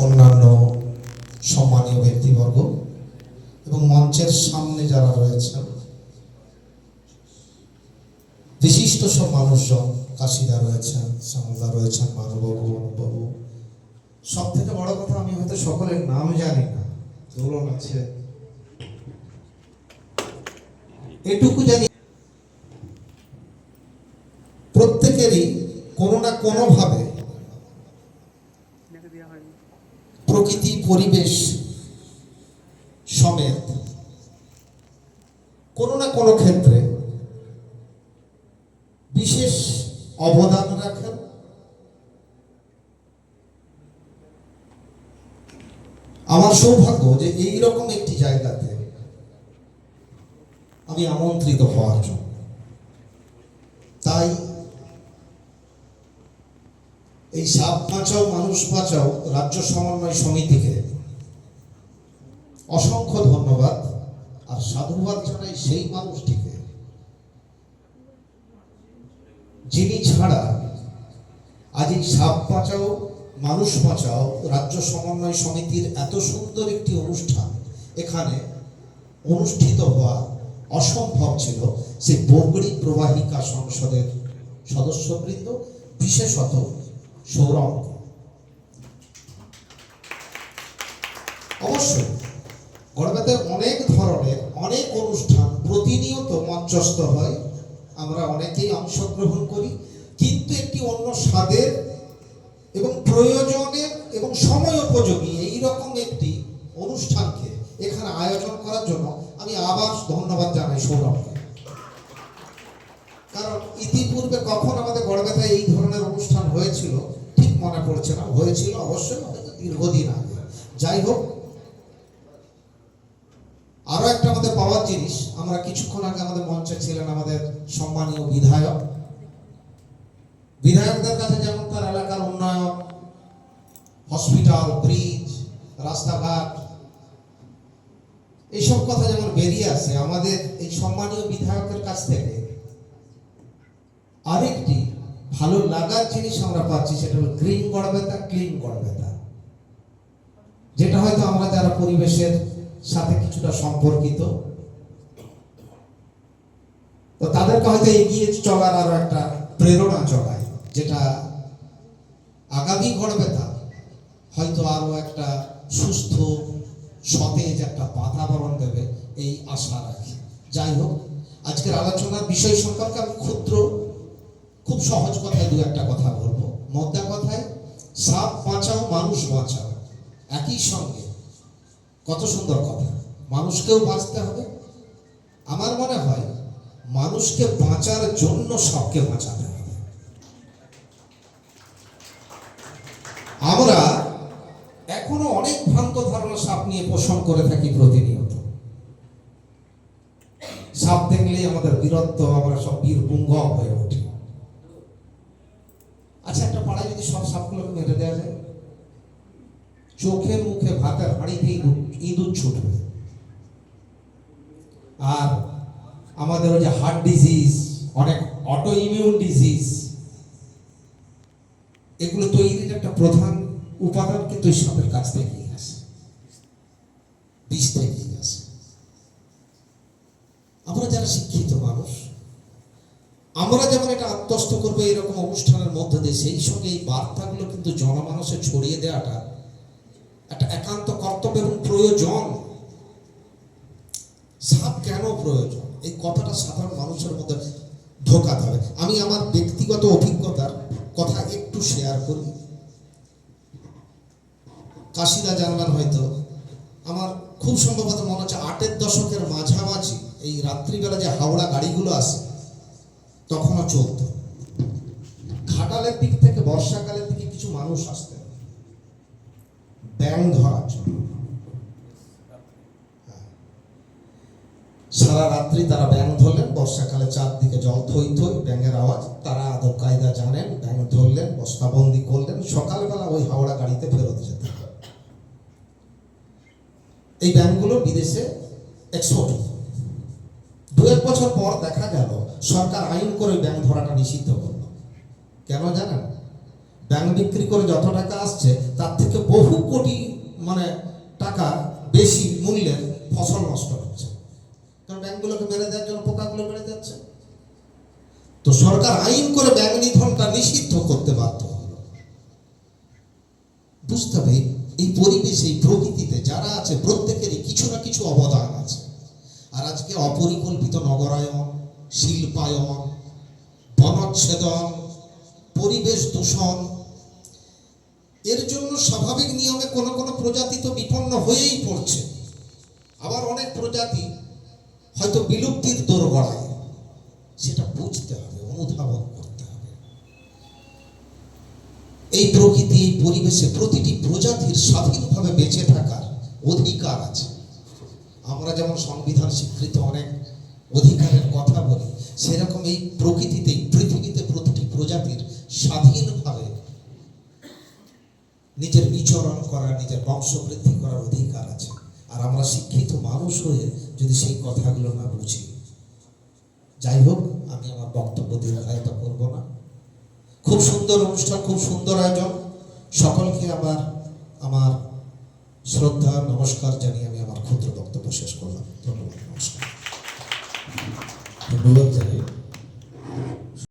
অন্যান্য সম্মানীয় ব্যক্তিবর্গ এবং মঞ্চের সামনে যারা রয়েছেন বিশিষ্ট সব মানুষজন, কাশিদা রয়েছেন, শ্যামলদা রয়েছেন, মানবাবু, অনুবাবু, সব থেকে বড় কথা আমি হয়তো সকলের নাম জানি না, দোলন আছে, এটুকু জানি প্রত্যেকেরই কোনো না কোনো ভাবে প্রকৃতি পরিবেশ সমেত কোনো না কোনো ক্ষেত্রে বিশেষ অবদান রাখেন। আমার সৌভাগ্য যে এইরকম একটি জায়গাতে আমি আমন্ত্রিত হওয়ার জন্য। তাই এই সাপ বাঁচাও মানুষ বাঁচাও রাজ্য সমন্বয় সমিতিকে অসংখ্য ধন্যবাদ আর সাধুবাদ জানাই সেই মানুষটিকে যিনি ছাড়া আজ এই সাপ বাঁচাও মানুষ বাঁচাও রাজ্য সমন্বয় সমিতির এত সুন্দর একটি অনুষ্ঠান এখানে অনুষ্ঠিত হওয়া অসম্ভব ছিল। সে বগড়ি প্রবাহিকা সংসদের সদস্যবৃন্দ, বিশেষত সৌরভ। অবশ্যই গড়বেতায় অনেক ধরনের অনেক অনুষ্ঠান প্রতিনিয়ত মঞ্চস্থ হয়, আমরা অনেকেই অংশগ্রহণ করি, কিন্তু একটি অন্য স্বাদের এবং প্রয়োজনের এবং সময় উপযোগী এইরকম একটি অনুষ্ঠানকে এখানে আয়োজন করার জন্য আমি আবার ধন্যবাদ জানাই সৌরভকে। কারণ ইতিপূর্বে কখন আমাদের গড়বেতায় এই ধরনের অনুষ্ঠান হয়েছিল ঠিক মনে পড়ছে না, হয়েছিল অবশ্যই দীর্ঘদিন আগে। যাই হোক, আরো একটা আমাদের পাওয়ার জিনিস, আমরা কিছুক্ষণ আগে আমাদের মঞ্চে ছিলেন আমাদের সম্মানীয় বিধায়ক। বিধায়কদের কাছে যেমন তার এলাকার উন্নয়ন, হসপিটাল, ব্রিজ, রাস্তাঘাট এইসব কথা যেমন বেরিয়ে আসে, আমাদের এই সম্মানীয় বিধায়কের কাছ থেকে আরেকটি ভালো লাগার জিনিস আমরা পাচ্ছি, সেটা হলো গ্রিন গড়বেতা, ক্লিন গড়বেতা, যেটা হয়তো আমরা যারা পরিবেশের সাথে কিছুটা সম্পর্কিত তো তাদেরকে হয়তো এগিয়ে চলার আরো একটা প্রেরণা জোগায়, যেটা আগামী গড়বেতা হয়তো আরো একটা সুস্থ সতেজ একটা বাতাবরণ দেবে এই আশা রাখি। যাই হোক, আজকের আলোচনার বিষয় সম্পর্কে আমি খুব সহজ কথায় দু একটা কথা বলবো। মোদ্দা কথায় সাপ বাঁচাও মানুষ বাঁচাও, একই সঙ্গে কত সুন্দর কথা। মানুষকেও বাঁচতে হবে, আমার মনে হয় মানুষকে বাঁচার জন্য সাপকে বাঁচাতে হবে। আমরা এখনো অনেক ভ্রান্ত ধারণা সাপ নিয়ে পোষণ করে থাকি প্রতিনিয়ত। সাপ দেখলেই আমাদের বীরত্ব, আমরা সব বীর পুঙ্গব হয়ে উঠি। আচ্ছা, একটা পাড়ায় যদি সব সাপগুলোকে মেরে দেওয়া যায়, চোখে মুখে ভাতের হাঁড়িতে ইঁদুর ছুটবে। আর আমাদের ওই যে হার্ট ডিজিজ, অনেক অটো ইমিউন ডিজিজ, এগুলো তৈরির একটা প্রধান উপাদান কিন্তু এই সাপের কাছ থেকেই আসে, বিষ থেকেই আসে। আমরা যারা শিক্ষিত মানুষ, আমরা যেমন এটা আত্মস্থ করবো এরকম অনুষ্ঠানের মধ্যে দিয়ে, সেই সঙ্গে এই বার্তাগুলো কিন্তু জনমানসে ছড়িয়ে দেওয়াটা একটা একান্ত কর্তব্য এবং প্রয়োজন। সাপ কেন প্রয়োজন, এই কথাটা সাধারণ মানুষের মধ্যে ঢোকাতে হবে। আমি আমার ব্যক্তিগত অভিজ্ঞতার কথা একটু শেয়ার করি। কাশিদা জানবেন হয়তো, আমার খুব সম্ভবত মনে হচ্ছে 8-এর দশকের মাঝামাঝি এই রাত্রিবেলা যে হাওড়া গাড়িগুলো আসে তখনও চলত। ঘাটালের দিক থেকে বর্ষাকালের দিকে কিছু মানুষ আসতেন ব্যাঙ ধরার জন্য। সারা রাত্রি তারা ব্যাঙ ধরলেন, বর্ষাকালে চারদিকে জল থই থই, ব্যাঙের আওয়াজ, তারা আদব কায়দা জানেন, ব্যাঙ ধরলেন, বস্তাবন্দি করলেন, সকালবেলা ওই হাওড়া গাড়িতে ফেরত যেতেন। এই ব্যাঙগুলো বিদেশে এক্সপোর্ট হতো। 2-1 বছর পর দেখা গেল সরকার আইন করে ব্যাঙ ধরাটা নিষিদ্ধ করল। কেন জানেন? ব্যাঙ বিক্রি করে যত টাকা আসছে তার থেকে বহু বেশি মূল্যের ফসল নষ্ট হচ্ছে, কারণ ব্যাংকগুলোকে মেরে দেওয়ার জন্য পোকাগুলো মেরে যাচ্ছে। তো সরকার আইন করে ব্যাংক নিধনটা নিষিদ্ধ করতে বাধ্য হলো। বুঝতে হবে এই পরিবেশে, এই প্রকৃতিতে যারা আছে প্রত্যেকেরই কিছু না কিছু অবদান আছে। আর আজকে অপরিকল্পিত নগরায়ন, শিল্পায়ন, বনচ্ছেদন, পরিবেশ দূষণ, এর জন্য স্বাভাবিক নিয়মে কোনো কোনো প্রজাতি তো বিপন্ন হয়েই পড়ছে, আবার অনেক প্রজাতি হয়তো বিলুপ্তির দোরগোড়ায়। সেটা বুঝতে হবে, অনুধাবন করতে হবে। এই প্রকৃতি, এই পরিবেশে প্রতিটি প্রজাতির স্বাধীনভাবে বেঁচে থাকার অধিকার আছে। আমরা যেমন সংবিধান স্বীকৃত অনেক অধিকারের কথা বলি, সেরকম এই প্রকৃতিতে, পৃথিবীতে প্রতিটি প্রজাতির স্বাধীনভাবে নিজের বিচরণ করার, নিজের বংশবৃদ্ধি করার অধিকার আছে। আর আমরা শিক্ষিত মানুষ হয়ে যদি সেই কথাগুলো না বুঝি, যাই হোক, আমি আমার বক্তব্য দীর্ঘায়িত করব না। খুব সুন্দর অনুষ্ঠান, খুব সুন্দর আয়োজন। সকলকে আবার আমার শ্রদ্ধা নমস্কার জানিয়ে আমি আমার ক্ষুদ্র বক্তব্য শেষ করলাম। ধন্যবাদ, নমস্কার। ধন্যবাদ জানাই।